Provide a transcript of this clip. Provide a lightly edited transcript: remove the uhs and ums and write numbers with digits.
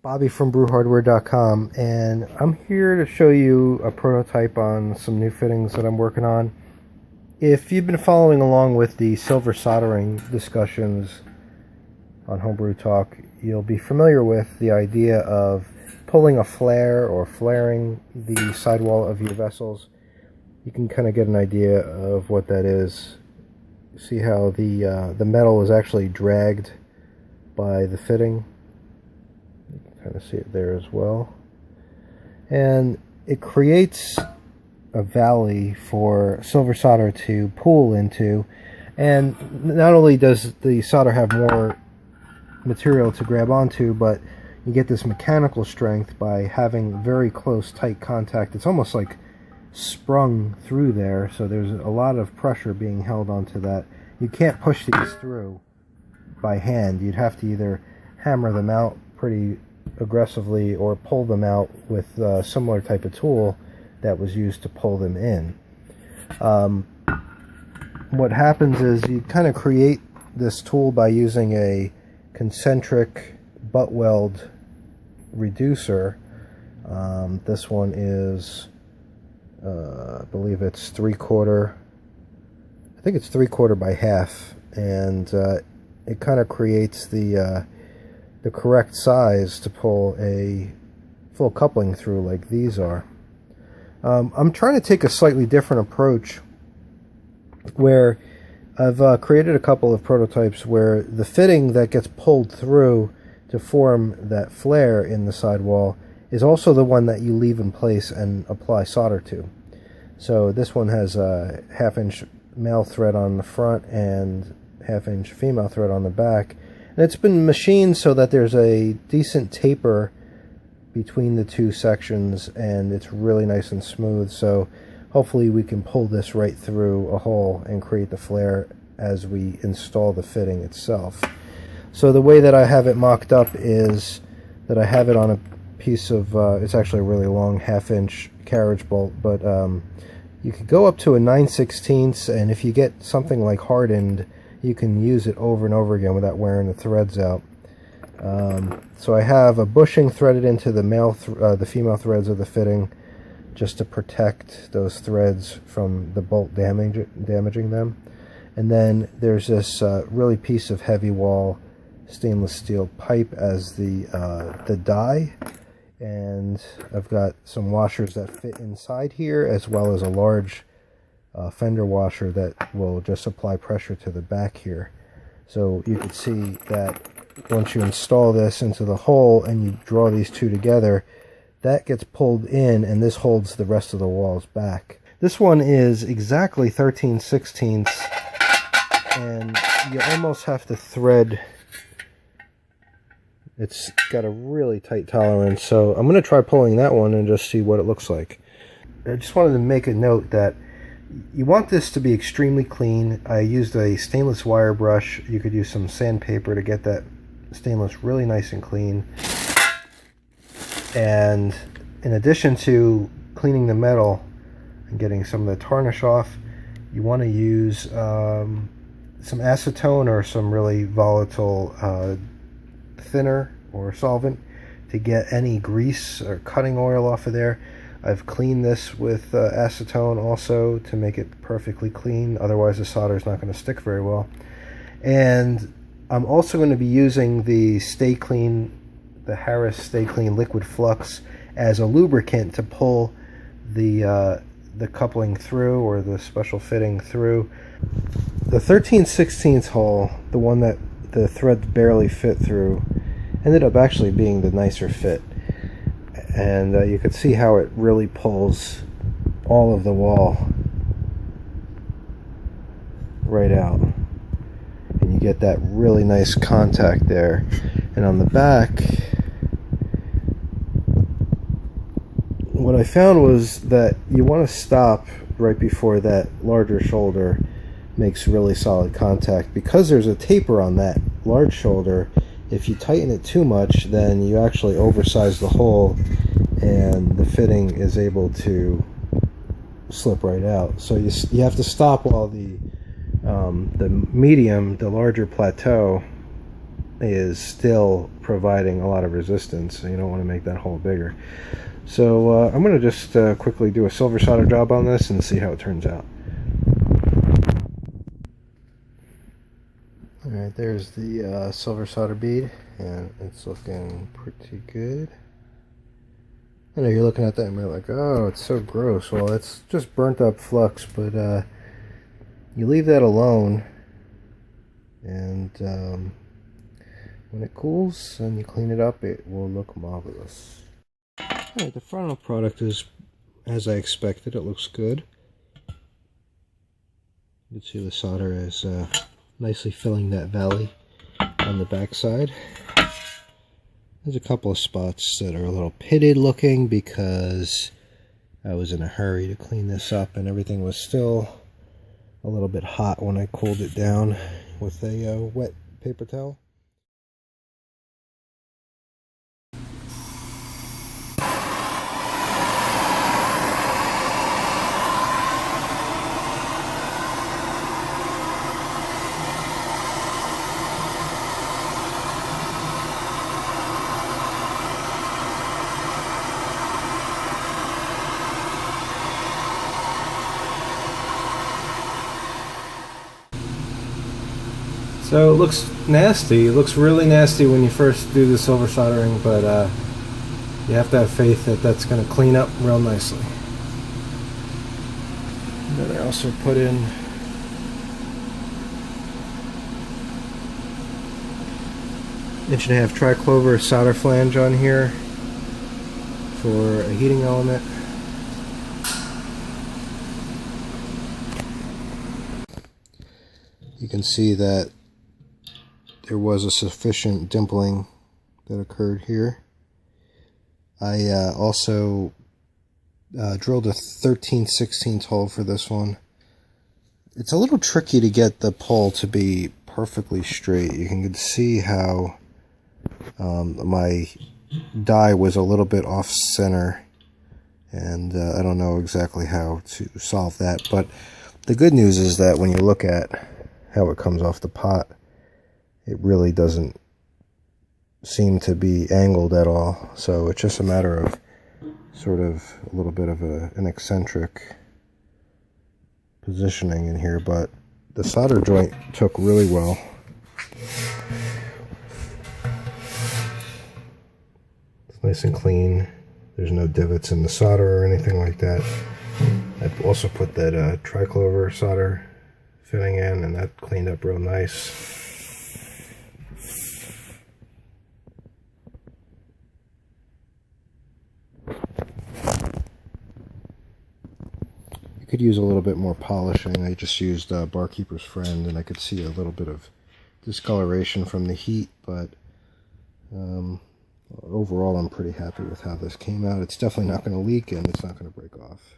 Bobby from brewhardware.com, and I'm here to show you a prototype on some new fittings that I'm working on. If you've been following along with the silver soldering discussions on Homebrew Talk, you'll be familiar with the idea of pulling a flare or flaring the sidewall of your vessels. You can kind of get an idea of what that is. See how the metal is actually dragged by the fitting. You can kind of see it there as well. And it creates a valley for silver solder to pool into. And not only does the solder have more material to grab onto, but you get this mechanical strength by having very close, tight contact. It's almost like sprung through there, so there's a lot of pressure being held onto that. You can't push these through by hand. You'd have to either hammer them out pretty aggressively or pull them out with a similar type of tool that was used to pull them in. What happens is you kind of create this tool by using a concentric butt weld reducer. This one is I believe it's 3/4. I think it's 3/4 by half, and it kind of creates the correct size to pull a full coupling through like these are. I'm trying to take a slightly different approach where I've created a couple of prototypes where the fitting that gets pulled through to form that flare in the sidewall is also the one that you leave in place and apply solder to. So this one has a 1/2-inch male thread on the front and 1/2-inch female thread on the back. And it's been machined so that there's a decent taper between the two sections, and it's really nice and smooth. So hopefully we can pull this right through a hole and create the flare as we install the fitting itself. So the way that I have it mocked up is that I have it on a piece of, it's actually a really long 1/2-inch carriage bolt, but you could go up to a 9/16, and if you get something like hardened, you can use it over and over again without wearing the threads out. So I have a bushing threaded into the female threads of the fitting, just to protect those threads from the bolt damaging them. And then there's this really piece of heavy wall stainless steel pipe as the die, and I've got some washers that fit inside here, as well as a large fender washer that will just apply pressure to the back here. So you can see that once you install this into the hole and you draw these two together, that gets pulled in, and this holds the rest of the walls back. This one is exactly 13/16, and you almost have to thread. It's got a really tight tolerance, so I'm going to try pulling that one and just see what it looks like. I just wanted to make a note that you want this to be extremely clean. I used a stainless wire brush. You could use some sandpaper to get that stainless really nice and clean. And in addition to cleaning the metal and getting some of the tarnish off, you want to use some acetone or some really volatile thinner or solvent to get any grease or cutting oil off of there. I've cleaned this with acetone also to make it perfectly clean, otherwise the solder is not going to stick very well. And I'm also going to be using the Harris Stay Clean Liquid Flux as a lubricant to pull the coupling through, or the special fitting through. The 13/16 hole, the one that the threads barely fit through, ended up actually being the nicer fit, and you could see how it really pulls all of the wall right out, and you get that really nice contact there. And on the back, what I found was that you want to stop right before that larger shoulder makes really solid contact, because there's a taper on that large shoulder. If you tighten it too much, then you actually oversize the hole and the fitting is able to slip right out. So you have to stop while the medium, the larger plateau, is still providing a lot of resistance, so you don't want to make that hole bigger. So I'm going to just quickly do a silver solder job on this and see how it turns out. Alright, there's the silver solder bead, and it's looking pretty good. I know you're looking at that and you're like, oh, it's so gross. Well, it's just burnt up flux, but you leave that alone, and when it cools and you clean it up, it will look marvelous. Alright, the final product is as I expected. It looks good. You can see the solder is nicely filling that valley on the back side. There's a couple of spots that are a little pitted looking because I was in a hurry to clean this up and everything was still a little bit hot when I cooled it down with a wet paper towel. So it looks nasty. It looks really nasty when you first do the silver soldering, but you have to have faith that that's going to clean up real nicely. And then I also put in inch-and-a-half triclover solder flange on here for a heating element. You can see that there was a sufficient dimpling that occurred here. I also drilled a 13/16 hole for this one. It's a little tricky to get the pole to be perfectly straight. You can see how my die was a little bit off center, and I don't know exactly how to solve that, but the good news is that when you look at how it comes off the pot, it really doesn't seem to be angled at all. So it's just a matter of sort of a little bit of an eccentric positioning in here, but the solder joint took really well. It's nice and clean. There's no divots in the solder or anything like that. I've also put that triclover solder fitting in, and that cleaned up real nice. You could use a little bit more polishing. I just used Barkeeper's Friend, and I could see a little bit of discoloration from the heat, but overall I'm pretty happy with how this came out. It's definitely not going to leak, and it's not going to break off.